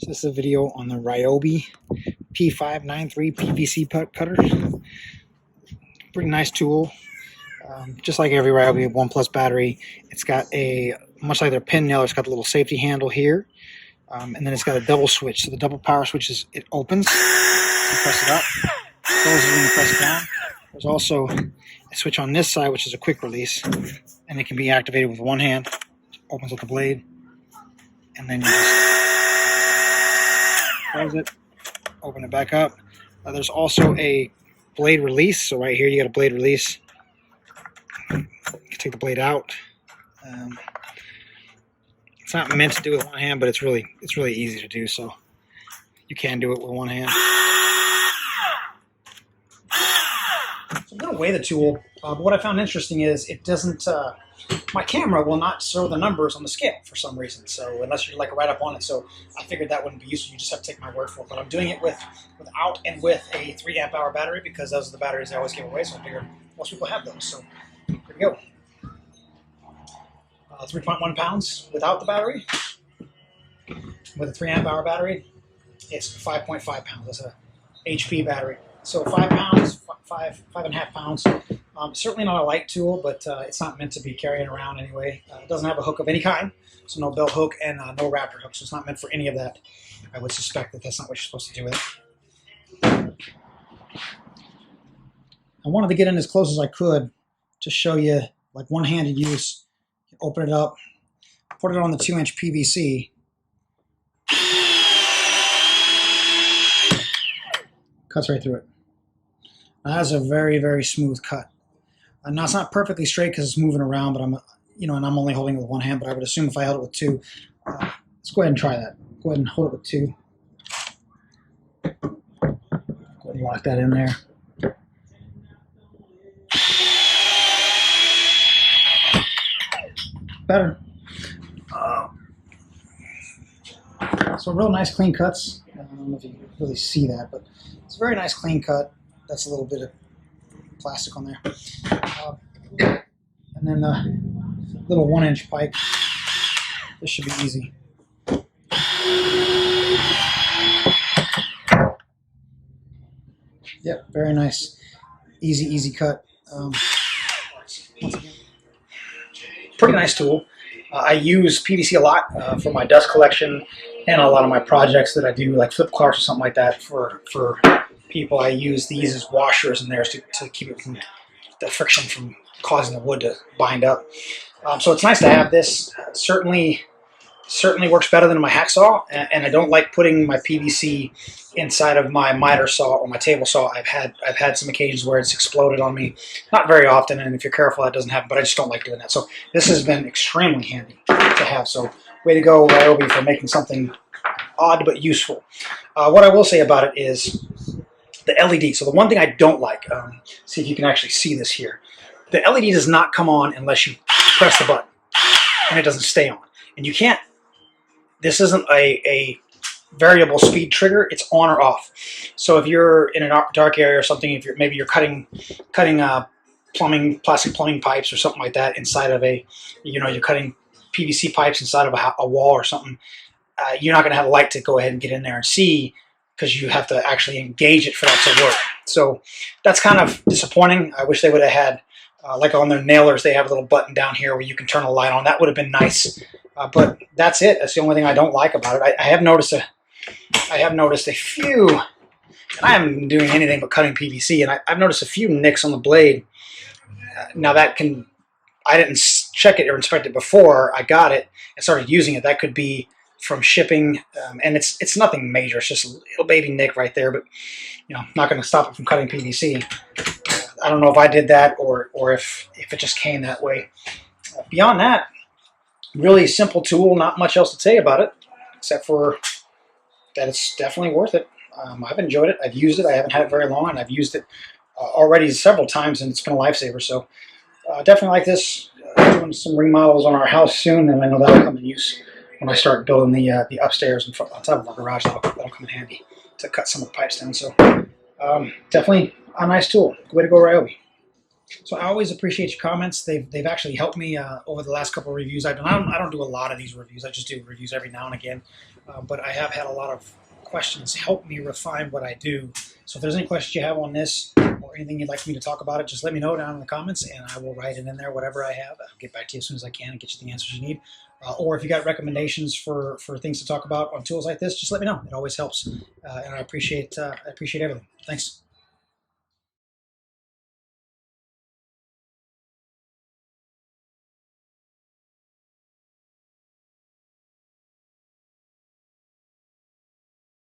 So this is a video on the Ryobi P593 PVC cutter. Pretty nice tool. Just like every Ryobi 1 Plus battery, it's got a, much like their pin nailer, it's got a little safety handle here. And then it's got a double switch. So the double power switch is, it opens, you press it up, closes when you press it down. There's also a switch on this side, which is a quick release, and it can be activated with one hand. It opens with the blade, and then you just close it, open it back up. There's also a blade release. So right here, you got a blade release. You can take the blade out. It's not meant to do with one hand, but it's really easy to do. So you can do it with one hand. So I'm going to weigh the tool, but what I found interesting is it doesn't. My camera will not show the numbers on the scale for some reason. So unless you're like right up on it, so I figured that wouldn't be useful. You just have to take my word for it. But I'm doing it without and with a 3 amp hour battery because those are the batteries I always give away. So I figured most people have those. So here we go. 3.1 pounds without the battery. With a 3 amp hour battery, it's 5.5 pounds. That's a HP battery. So 5 pounds, 5.5 pounds. Certainly not a light tool, but it's not meant to be carrying around anyway. It doesn't have a hook of any kind, so no bell hook and no raptor hook, so it's not meant for any of that. I would suspect that that's not what you're supposed to do with it. I wanted to get in as close as I could to show you like one-handed use. You open it up, put it on the 2-inch PVC. Cuts right through it. Now, that's a very smooth cut. Now it's not perfectly straight because it's moving around, but and I'm only holding it with one hand. But I would assume if I held it with two, let's go ahead and try that. Go ahead and hold it with two. Go ahead and lock that in there. Better. So real nice clean cuts. I don't know if you can really see that, but it's a very nice clean cut. That's a little bit of plastic on there. And then the little 1-inch pipe. This should be easy. Yep, very nice. Easy cut. Once again, pretty nice tool. I use PVC a lot for my dust collection and a lot of my projects that I do, like flip cars or something like that for people. I use these as washers in there to keep it from the friction from causing the wood to bind up. So it's nice to have this. Certainly works better than my hacksaw, and I don't like putting my PVC inside of my miter saw or my table saw. I've had some occasions where it's exploded on me. Not very often, and if you're careful, that doesn't happen. But I just don't like doing that. So this has been extremely handy to have. So way to go, Ryobi, for making something odd but useful. What I will say about it is the LED. So the one thing I don't like, see if you can actually see this here. The LED does not come on unless you press the button, and it doesn't stay on. And you can't, this isn't a variable speed trigger, it's on or off. So if you're in a dark area or something, if maybe you're cutting plastic plumbing pipes or something like that inside of you're cutting PVC pipes inside of a wall or something, you're not going to have a light to go ahead and get in there and see, because you have to actually engage it for that to work. So that's kind of disappointing. I wish they would have had, like on their nailers, they have a little button down here where you can turn a light on. That would have been nice. But that's it. That's the only thing I don't like about it. I have noticed a few, and I haven't been doing anything but cutting PVC, and I've noticed a few nicks on the blade. Now I didn't check it or inspect it before I got it and started using it. That could be from shipping, and it's nothing major. It's just a little baby nick right there, but not going to stop it from cutting PVC. I don't know if I did that or if it just came that way. Beyond that, really simple tool. Not much else to say about it, except for that it's definitely worth it. I've enjoyed it. I've used it. I haven't had it very long, and I've used it already several times, and it's been a lifesaver. So definitely like this. Doing some remodels on our house soon, and I know that'll come in use when I start building the upstairs and on top of our garage. That'll come in handy to cut some of the pipes down. So definitely a nice tool. Way to go, Ryobi. So I always appreciate your comments. They've actually helped me over the last couple of reviews I've done. I don't do a lot of these reviews. I just do reviews every now and again. But I have had a lot of questions help me refine what I do. So if there's any questions you have on this or anything you'd like me to talk about it, just let me know down in the comments, and I will write it in there, whatever I have. I'll get back to you as soon as I can and get you the answers you need. Or if you got recommendations for things to talk about on tools like this, just let me know. It always helps, and I appreciate everything. Thanks.